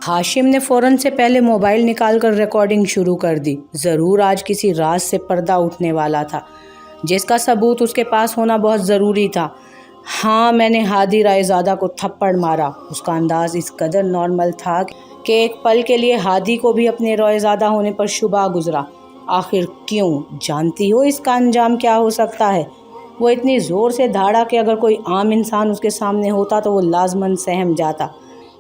हाशिम ने फ़ौरन से पहले मोबाइल निकाल कर रिकॉर्डिंग शुरू कर दी। ज़रूर आज किसी राज से पर्दा उठने वाला था, जिसका सबूत उसके पास होना बहुत ज़रूरी था। हाँ, मैंने हादी रायज़ादा को थप्पड़ मारा। उसका अंदाज इस कदर नॉर्मल था कि एक पल के लिए हादी को भी अपने रायज़ादा होने पर शुबा गुजरा। आखिर क्यों? जानती हो इसका अंजाम क्या हो सकता है? वो इतनी ज़ोर से धाड़ा कि अगर कोई आम इंसान उसके सामने होता तो वो लाजमन सहम जाता,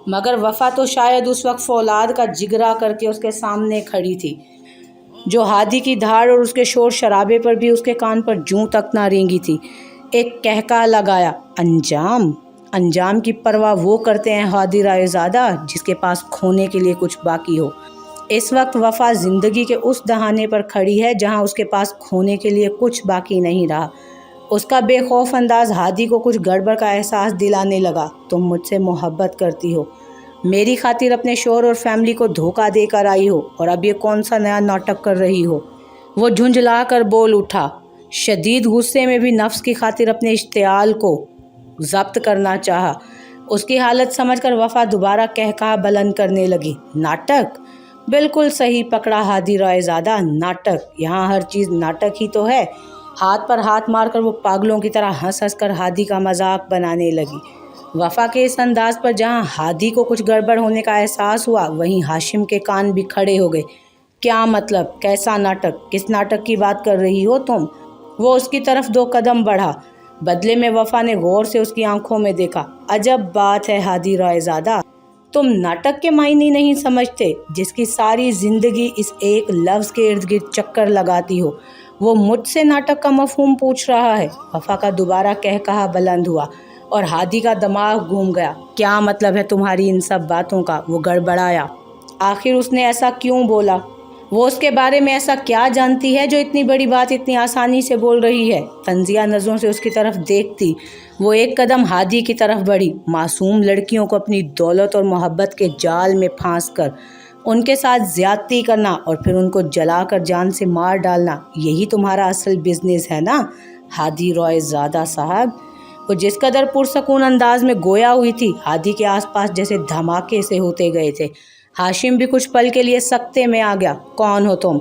मगर वफ़ा तो शायद उस वक्त फौलाद का जिगरा करके उसके सामने खड़ी थी, जो हादी की धाड़ और उसके शोर शराबे पर भी उसके कान पर जूं तक ना रेंगी थी। एक कहका लगाया, अंजाम? अंजाम की परवाह वो करते हैं हादी रायज़ादा जिसके पास खोने के लिए कुछ बाकी हो। इस वक्त वफ़ा ज़िंदगी के उस दहाने पर खड़ी है जहां उसके पास खोने के लिए कुछ बाकी नहीं रहा। उसका बेखौफ अंदाज हादी को कुछ गड़बड़ का एहसास दिलाने लगा। तुम मुझसे मोहब्बत करती हो, मेरी खातिर अपने शोहर और फैमिली को धोखा देकर आई हो, और अब ये कौन सा नया नाटक कर रही हो? वो झुंझला कर बोल उठा, शदीद गुस्से में भी नफ्स की खातिर अपने इश्तियाल को ज़ब्त करना चाहा। उसकी हालत समझकर वफ़ा दोबारा कहका बुलंद करने लगी, नाटक? बिल्कुल सही पकड़ा हादी रायज़ादा, नाटक। यहाँ हर चीज़ नाटक ही तो है। हाथ पर हाथ मारकर वो पागलों की तरह हंस हंस कर हादी का मजाक बनाने लगी। वफ़ा के इस अंदाज पर जहाँ हादी को कुछ गड़बड़ होने का एहसास हुआ, वहीं हाशिम के कान भी खड़े हो गए। क्या मतलब? कैसा नाटक? किस नाटक की बात कर रही हो तुम? वो उसकी तरफ 2 कदम बढ़ा। बदले में वफ़ा ने गौर से उसकी आंखों में देखा। अजब बात है हादी रायज़ादा, तुम नाटक के मायने नहीं समझते, जिसकी सारी ज़िंदगी इस एक लफ्ज़ के इर्द गिर्द चक्कर लगाती हो, वो मुझसे नाटक का मफ़हूम पूछ रहा है। वफ़ा का दोबारा कहकहा बुलंद हुआ और हादी का दिमाग घूम गया। क्या मतलब है तुम्हारी इन सब बातों का? वो गड़बड़ाया। आखिर उसने ऐसा क्यों बोला? वो उसके बारे में ऐसा क्या जानती है जो इतनी बड़ी बात इतनी आसानी से बोल रही है? तंजिया नज़रों से उसकी तरफ देखती वो एक कदम हादी की तरफ बढ़ी। मासूम लड़कियों को अपनी दौलत और मोहब्बत के जाल में फांस कर उनके साथ ज़्यादती करना और फिर उनको जलाकर जान से मार डालना, यही तुम्हारा असल बिजनेस है ना हादी रायज़ादा साहब? वो जिस कदर पुरसकून अंदाज में गोया हुई थी, हादी के आसपास जैसे धमाके से होते गए थे। हाशिम भी कुछ पल के लिए सकते में आ गया। कौन हो तुम?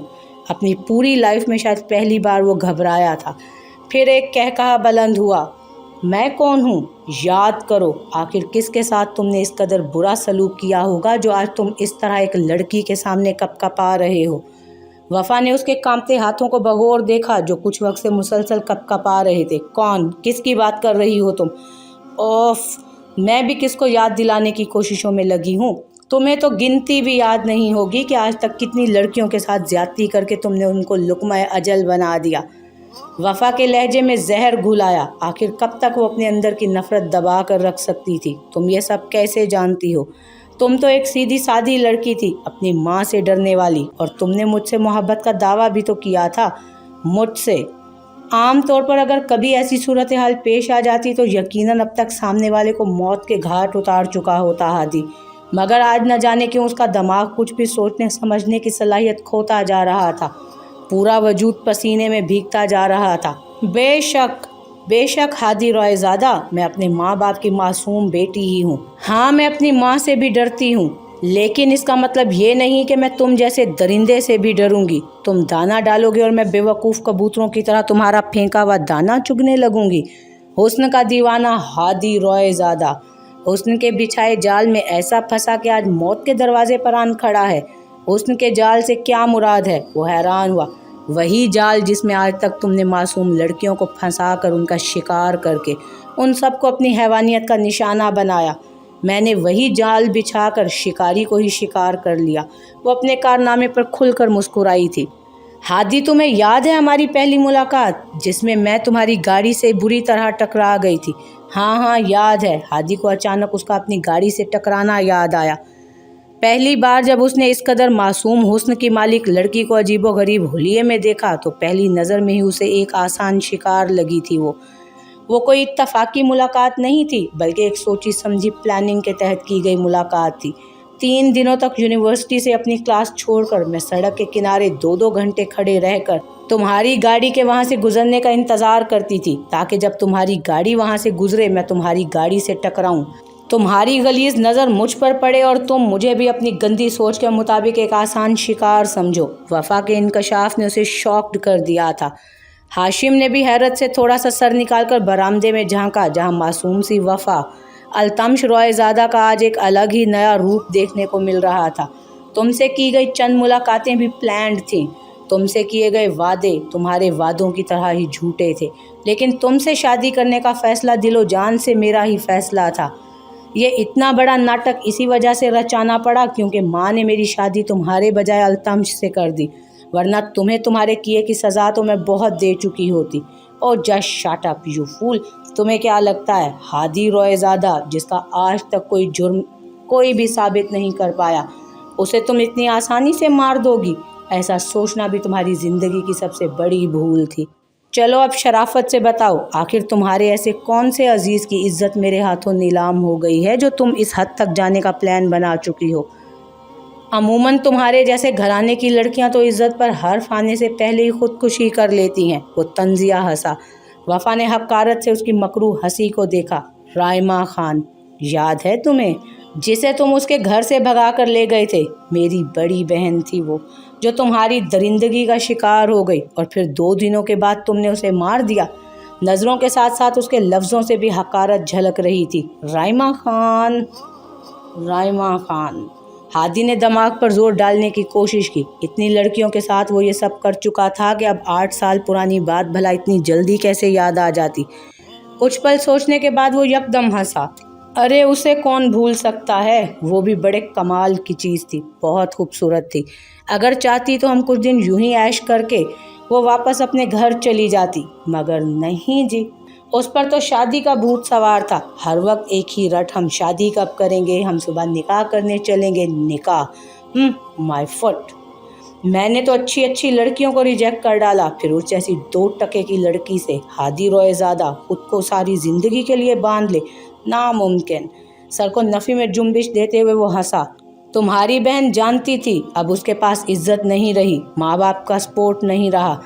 अपनी पूरी लाइफ में शायद पहली बार वो घबराया था। फिर एक कहकहा बुलंद हुआ, मैं कौन हूँ? याद करो, आखिर किसके साथ तुमने इस कदर बुरा सलूक किया होगा जो आज तुम इस तरह एक लड़की के सामने कपकपा रहे हो? वफ़ा ने उसके कांपते हाथों को बगौर देखा जो कुछ वक्त से मुसलसल कपकपा रहे थे। कौन? किसकी बात कर रही हो तुम? ओफ, मैं भी किसको याद दिलाने की कोशिशों में लगी हूँ। तुम्हें तो गिनती भी याद नहीं होगी कि आज तक कितनी लड़कियों के साथ ज्यादती करके तुमने उनको लुक़्मा अजल बना दिया। वफ़ा के लहजे में जहर घुलाया। आखिर कब तक वो अपने अंदर की नफ़रत दबा कर रख सकती थी? तुम ये सब कैसे जानती हो? तुम तो एक सीधी सादी लड़की थी, अपनी माँ से डरने वाली, और तुमने मुझसे मोहब्बत का दावा भी तो किया था। मुझसे? आम तौर पर अगर कभी ऐसी सूरत हाल पेश आ जाती तो यकीनन अब तक सामने वाले को मौत के घाट उतार चुका होता हादी, मगर आज न जाने क्यों उसका दिमाग कुछ भी सोचने समझने की सलाहियत खोता जा रहा था। पूरा वजूद पसीने में भीगता जा रहा था। बेशक हादी रायज़ादा, मैं अपने माँ बाप की मासूम बेटी ही हूँ। हाँ, मैं अपनी माँ से भी डरती हूँ, लेकिन इसका मतलब ये नहीं कि मैं तुम जैसे दरिंदे से भी डरूंगी। तुम दाना डालोगे और मैं बेवकूफ़ कबूतरों की तरह तुम्हारा फेंका हुआ दाना चुगने लगूंगी। हुस्न का दीवाना हादी रायज़ादा, हुस्न के बिछाए जाल में ऐसा फंसा कि आज मौत के दरवाजे पर आन खड़ा है। हुस्न के जाल से क्या मुराद है? वो हैरान हुआ। वही जाल जिसमें आज तक तुमने मासूम लड़कियों को फंसा कर उनका शिकार करके उन सबको अपनी हैवानियत का निशाना बनाया। मैंने वही जाल बिछाकर शिकारी को ही शिकार कर लिया। वो अपने कारनामे पर खुलकर मुस्कुराई थी। हादी, तुम्हें याद है हमारी पहली मुलाकात जिसमें मैं तुम्हारी गाड़ी से बुरी तरह टकरा गई थी? हाँ, याद है। हादी को अचानक उसका अपनी गाड़ी से टकराना याद आया। पहली बार जब उसने इस कदर मासूम हुस्न की मालिक लड़की को अजीबोगरीब हुलिये में देखा तो पहली नज़र में ही उसे एक आसान शिकार लगी थी। वो कोई इत्तफाकी मुलाकात नहीं थी, बल्कि एक सोची समझी प्लानिंग के तहत की गई मुलाकात थी। 3 दिनों तक यूनिवर्सिटी से अपनी क्लास छोड़कर मैं सड़क के किनारे 2-2 घंटे खड़े रहकर तुम्हारी गाड़ी के वहाँ से गुजरने का इंतज़ार करती थी, ताकि जब तुम्हारी गाड़ी वहाँ से गुजरे मैं तुम्हारी गाड़ी से टकराऊँ। तुम्हारी गलीज नज़र मुझ पर पड़े और तुम मुझे भी अपनी गंदी सोच के मुताबिक एक आसान शिकार समझो। वफ़ा के इंकशाफ ने उसे शॉक्ड कर दिया था। हाशिम ने भी हैरत से थोड़ा सा सर निकालकर बरामदे में झांका, जहां मासूम सी वफ़ा अल्तमश रॉयज़ादा का आज एक अलग ही नया रूप देखने को मिल रहा था। तुमसे की गई चंद मुलाकातें भी प्लान्ड थीं। तुमसे किए गए वादे तुम्हारे वादों की तरह ही झूठे थे, लेकिन तुमसे शादी करने का फ़ैसला दिलो जान से मेरा ही फ़ैसला था। ये इतना बड़ा नाटक इसी वजह से रचाना पड़ा क्योंकि माँ ने मेरी शादी तुम्हारे बजाय अल्तमश से कर दी, वरना तुम्हें तुम्हारे किए की सज़ा तो मैं बहुत दे चुकी होती। Oh just shut up you fool. तुम्हें क्या लगता है हादी रॉयज़ादा, जिसका आज तक कोई जुर्म कोई भी साबित नहीं कर पाया, उसे तुम इतनी आसानी से मार दोगी? ऐसा सोचना भी तुम्हारी ज़िंदगी की सबसे बड़ी भूल थी। चलो अब शराफत से बताओ, आखिर तुम्हारे ऐसे कौन से अजीज़ की इज्जत मेरे हाथों नीलाम हो गई है जो तुम इस हद तक जाने का प्लान बना चुकी हो? अमूमन तुम्हारे जैसे घराने की लड़कियां तो इज्जत पर हर्फ आने से पहले ही खुदकुशी कर लेती हैं। वो तंजिया हंसा। वफ़ा ने हकारत से उसकी मकरू हंसी को देखा। राइमा खान, याद है तुम्हें, जिसे तुम उसके घर से भगा कर ले गए थे? मेरी बड़ी बहन थी वो, जो तुम्हारी दरिंदगी का शिकार हो गई और फिर 2 दिनों के बाद तुमने उसे मार दिया। नज़रों के साथ साथ उसके लफ्ज़ों से भी हकारत झलक रही थी। राइमा खान, राइमा खान। हादी ने दिमाग पर जोर डालने की कोशिश की। इतनी लड़कियों के साथ वो ये सब कर चुका था कि अब 8 साल पुरानी बात भला इतनी जल्दी कैसे याद आ जाती। कुछ पल सोचने के बाद वो यकदम हंसा। अरे उसे कौन भूल सकता है, वो भी बड़े कमाल की चीज़ थी, बहुत खूबसूरत थी। अगर चाहती तो हम कुछ दिन यूं ही ऐश करके वो वापस अपने घर चली जाती, मगर नहीं जी। उस पर तो शादी का भूत सवार था। हर वक्त एक ही रट, हम शादी कब करेंगे, हम सुबह निकाह करने चलेंगे। निकाह? My foot. मैंने तो अच्छी अच्छी लड़कियों को रिजेक्ट कर डाला, फिर उस जैसी 2 टके की लड़की से हादी रॉयज़ादा खुद को सारी ज़िंदगी के लिए बांध ले, नामुमकिन। सर को नफ़ी में जुम्बिश देते हुए वो हंसा। तुम्हारी बहन जानती थी अब उसके पास इज्जत नहीं रही, माँ बाप का सपोर्ट नहीं रहा,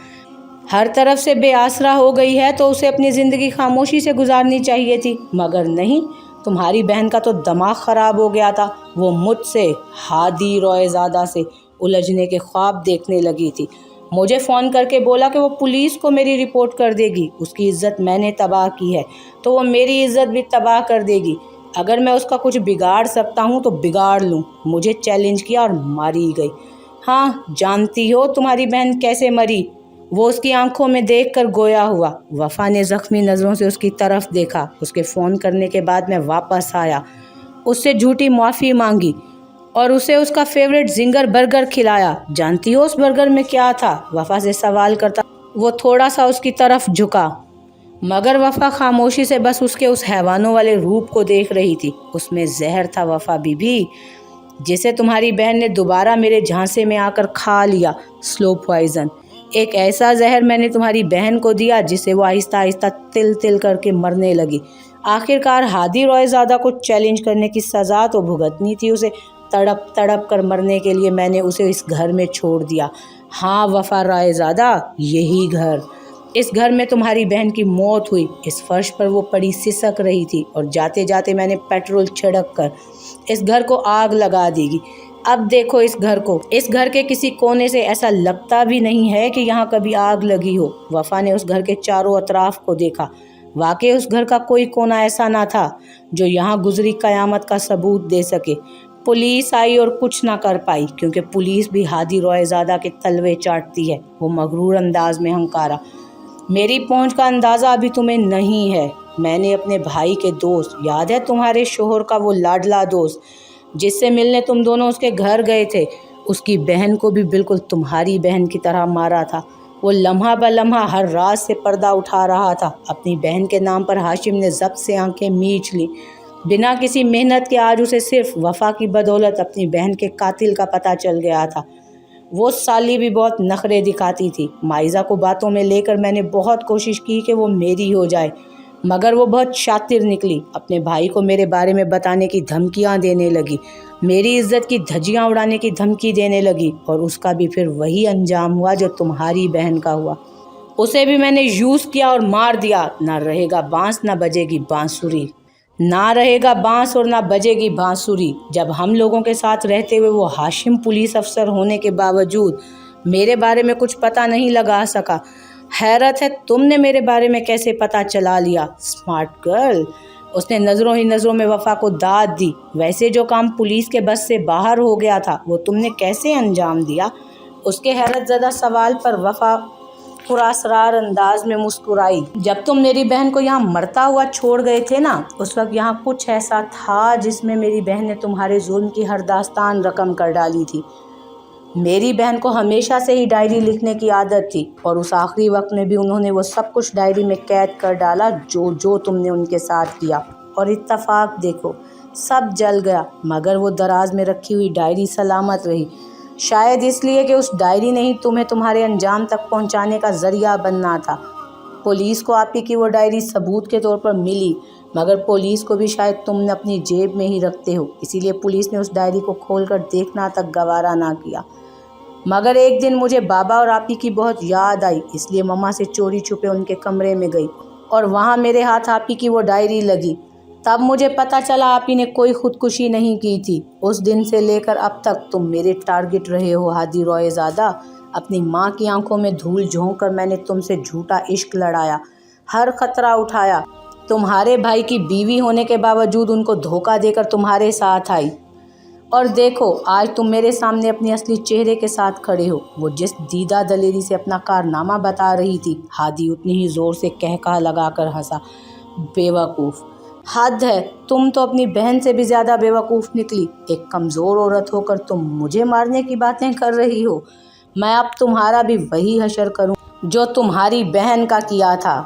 हर तरफ से बेआसरा हो गई है, तो उसे अपनी ज़िंदगी खामोशी से गुजारनी चाहिए थी, मगर नहीं। तुम्हारी बहन का तो दिमाग ख़राब हो गया था। वो मुझसे, हादी रॉयज़ादा से उलझने के ख्वाब देखने लगी थी। मुझे फ़ोन करके बोला कि वो पुलिस को मेरी रिपोर्ट कर देगी। उसकी इज़्ज़त मैंने तबाह की है तो वो मेरी इज़्ज़त भी तबाह कर देगी। अगर मैं उसका कुछ बिगाड़ सकता हूँ तो बिगाड़ लूँ। मुझे चैलेंज किया और मारी गई। हाँ, जानती हो तुम्हारी बहन कैसे मरी? वो उसकी आंखों में देखकर गोया हुआ। वफ़ा ने ज़ख्मी नज़रों से उसकी तरफ देखा। उसके फ़ोन करने के बाद मैं वापस आया, उससे झूठी माफ़ी मांगी और उसे उसका फेवरेट जिंगर बर्गर खिलाया। जानती हो उस बर्गर में क्या था? वफ़ा से सवाल करता वो थोड़ा सा उसकी तरफ झुका, मगर वफ़ा खामोशी से बस उसके उस हैवानों वाले रूप को देख रही थी। उसमें जहर था वफ़ा बीबी, जिसे तुम्हारी बहन ने दोबारा मेरे झांसे में आकर खा लिया। Slow poison. एक ऐसा जहर मैंने तुम्हारी बहन को दिया जिसे वो आहिस्ता आहिस्ता तिल तिल करके मरने लगी। आखिरकार हादी रॉयज़ादा को चैलेंज करने की सज़ा तो भुगतनी थी उसे। तड़प तड़प कर मरने के लिए मैंने उसे इस घर में छोड़ दिया। हाँ वफ़ा रॉयज़ादा, यही घर। इस घर में तुम्हारी बहन की मौत हुई। इस फर्श पर वो पड़ी सिसक रही थी और जाते जाते मैंने पेट्रोल छिड़क कर इस घर को आग लगा देगी। अब देखो इस घर को, इस घर के किसी कोने से ऐसा लगता भी नहीं है कि यहाँ कभी आग लगी हो। वफ़ा ने उस घर के चारों अतराफ को देखा। वाकई उस घर का कोई कोना ऐसा ना था जो यहाँ गुजरी क़यामत का सबूत दे सके। पुलिस आई और कुछ ना कर पाई, क्योंकि पुलिस भी हादी रॉयज़ादा के तलवे चाटती है। वो मगरूर अंदाज में हंकारा। मेरी पहुंच का अंदाज़ा अभी तुम्हें नहीं है। मैंने अपने भाई के दोस्त, याद है तुम्हारे शोहर का वो लाडला दोस्त जिससे मिलने तुम दोनों उसके घर गए थे, उसकी बहन को भी बिल्कुल तुम्हारी बहन की तरह मारा था। वो लम्हा ब लम्हा हर रात से पर्दा उठा रहा था। अपनी बहन के नाम पर हाशिम ने ज़ब्त से आंखें मींच लीं। बिना किसी मेहनत के आज उसे सिर्फ वफ़ा की बदौलत अपनी बहन के कातिल का पता चल गया था। वो साली भी बहुत नखरे दिखाती थी। माइज़ा को बातों में लेकर मैंने बहुत कोशिश की कि वो मेरी हो जाए, मगर वो बहुत शातिर निकली। अपने भाई को मेरे बारे में बताने की धमकियां देने लगी, मेरी इज्जत की धज्जियां उड़ाने की धमकी देने लगी, और उसका भी फिर वही अंजाम हुआ जो तुम्हारी बहन का हुआ। उसे भी मैंने यूज़ किया और मार दिया। ना रहेगा बांस, ना बजेगी बांसुरी। نہ رہے گا بانس اور نہ بجے گی بانسری۔ جب ہم لوگوں کے ساتھ رہتے ہوئے وہ ہاشم پولیس افسر ہونے کے باوجود میرے بارے میں کچھ پتہ نہیں لگا سکا۔ حیرت ہے تم نے میرے بارے میں کیسے پتہ چلا لیا؟ Smart girl. اس نے نظروں ہی نظروں میں وفا کو داد دی۔ ویسے جو کام پولیس کے بس سے باہر ہو گیا تھا وہ تم نے کیسے انجام دیا؟ اس کے حیرت زدہ سوال پر وفا پراسرار انداز میں مسکرائی۔ جب تم میری بہن کو یہاں مرتا ہوا چھوڑ گئے تھے نا، اس وقت یہاں کچھ ایسا تھا جس میں میری بہن نے تمہارے ظلم کی ہر داستان رقم کر ڈالی تھی۔ میری بہن کو ہمیشہ سے ہی ڈائری لکھنے کی عادت تھی، اور اس آخری وقت میں بھی انہوں نے وہ سب کچھ ڈائری میں قید کر ڈالا جو تم نے ان کے ساتھ کیا۔ اور اتفاق دیکھو، سب جل گیا، مگر وہ دراز میں رکھی ہوئی ڈائری سلامت رہی۔ شاید اس لیے کہ اس ڈائری نے ہی تمہیں تمہارے انجام تک پہنچانے کا ذریعہ بننا تھا۔ پولیس کو آپ ہی کی وہ ڈائری ثبوت کے طور پر ملی، مگر پولیس کو بھی شاید تم نے اپنی جیب میں ہی رکھتے ہو، اسی لیے پولیس نے اس ڈائری کو کھول کر دیکھنا تک گوارا نہ کیا۔ مگر ایک دن مجھے بابا اور آپی کی بہت یاد آئی، اس لیے مما سے چوری چھپے ان کے کمرے میں گئی، اور وہاں میرے ہاتھ آپی کی وہ ڈائری لگی۔ تب مجھے پتہ چلا آپی نے کوئی خودکشی نہیں کی تھی۔ اس دن سے لے کر اب تک تم میرے ٹارگٹ رہے ہو ہادی روئے زادہ۔ اپنی ماں کی آنکھوں میں دھول جھونک کر میں نے تم سے جھوٹا عشق لڑایا، ہر خطرہ اٹھایا، تمہارے بھائی کی بیوی ہونے کے باوجود ان کو دھوکہ دے کر تمہارے ساتھ آئی، اور دیکھو آج تم میرے سامنے اپنے اصلی چہرے کے ساتھ کھڑے ہو۔ وہ جس دیدہ دلیری سے اپنا کارنامہ بتا رہی تھی، ہادی اتنی ہی زور سے کہکہا لگا کر ہنسا۔ بیوقوف، حد ہے، تم تو اپنی بہن سے بھی زیادہ بیوقوف نکلی۔ ایک کمزور عورت ہو کر تم مجھے مارنے کی باتیں کر رہی ہو۔ میں اب تمہارا بھی وہی حشر کروں جو تمہاری بہن کا کیا تھا۔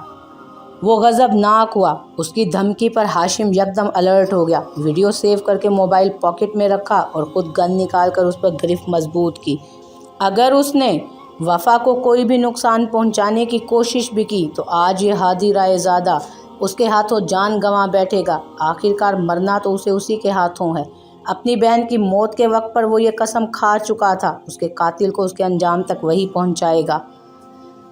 وہ غضبناک ہوا۔ اس کی دھمکی پر ہاشم یکدم الرٹ ہو گیا، ویڈیو سیو کر کے موبائل پاکٹ میں رکھا اور خود گن نکال کر اس پر گرفت مضبوط کی۔ اگر اس نے وفا کو کوئی بھی نقصان پہنچانے کی کوشش بھی کی تو آج یہ ہادی رائے زادہ اس کے ہاتھوں جان گنوا بیٹھے گا۔ آخرکار مرنا تو اسے اسی کے ہاتھوں ہے۔ اپنی بہن کی موت کے وقت پر وہ یہ قسم کھا چکا تھا، اس کے قاتل کو اس کے انجام تک وہی پہنچائے گا۔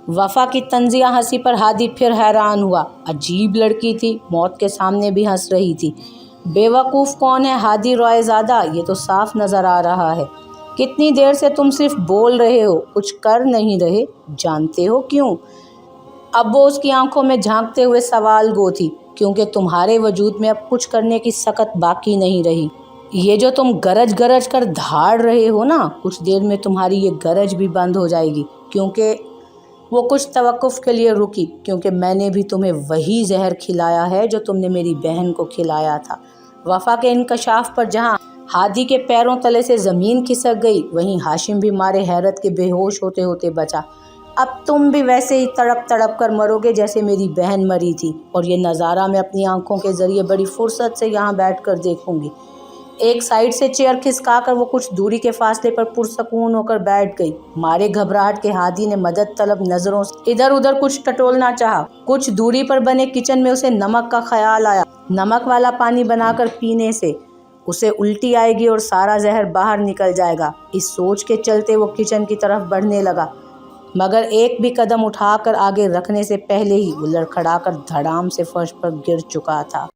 وفا کی طنزیہ ہنسی پر ہادی پھر حیران ہوا۔ عجیب لڑکی تھی، موت کے سامنے بھی ہنس رہی تھی۔ بے وقوف کون ہے ہادی روئے زادہ؟ یہ تو صاف نظر آ رہا ہے۔ کتنی دیر سے تم صرف بول رہے ہو، کچھ کر نہیں رہے، جانتے ہو کیوں؟ اب وہ اس کی آنکھوں میں جھانکتے ہوئے سوال گو تھی۔ کیونکہ تمہارے وجود میں اب کچھ کرنے کی سکت باقی نہیں رہی۔ یہ جو تم گرج گرج کر دھاڑ رہے ہو نا، کچھ دیر میں تمہاری یہ گرج بھی بند ہو جائے گی، کیونکہ وہ کچھ توقف کے لیے رکی، کیونکہ میں نے بھی تمہیں وہی زہر کھلایا ہے جو تم نے میری بہن کو کھلایا تھا۔ وفا کے انکشاف پر جہاں ہادی کے پیروں تلے سے زمین کھسک گئی، وہیں ہاشم بھی مارے حیرت کے بے ہوش ہوتے ہوتے بچا۔ اب تم بھی ویسے ہی تڑپ تڑپ کر مرو گے جیسے میری بہن مری تھی، اور یہ نظارہ میں اپنی آنکھوں کے ذریعے بڑی فرصت سے یہاں بیٹھ کر دیکھوں گی۔ ایک سائیڈ سے چیئر کھسکا کر وہ کچھ دوری کے فاصلے پر پرسکون ہو کر بیٹھ گئی۔ مارے گھبراہٹ کے ہادی نے مدد طلب نظروں سے ادھر ادھر کچھ ٹٹولنا چاہا۔ کچھ دوری پر بنے کچن میں اسے نمک کا خیال آیا۔ نمک والا پانی بنا کر پینے سے اسے الٹی آئے گی اور سارا زہر باہر نکل جائے گا۔ اس سوچ کے چلتے وہ کچن کی طرف بڑھنے لگا، مگر ایک بھی قدم اٹھا کر آگے رکھنے سے پہلے ہی وہ لڑکھڑا کر دھڑام سے فرش پر گر چکا تھا۔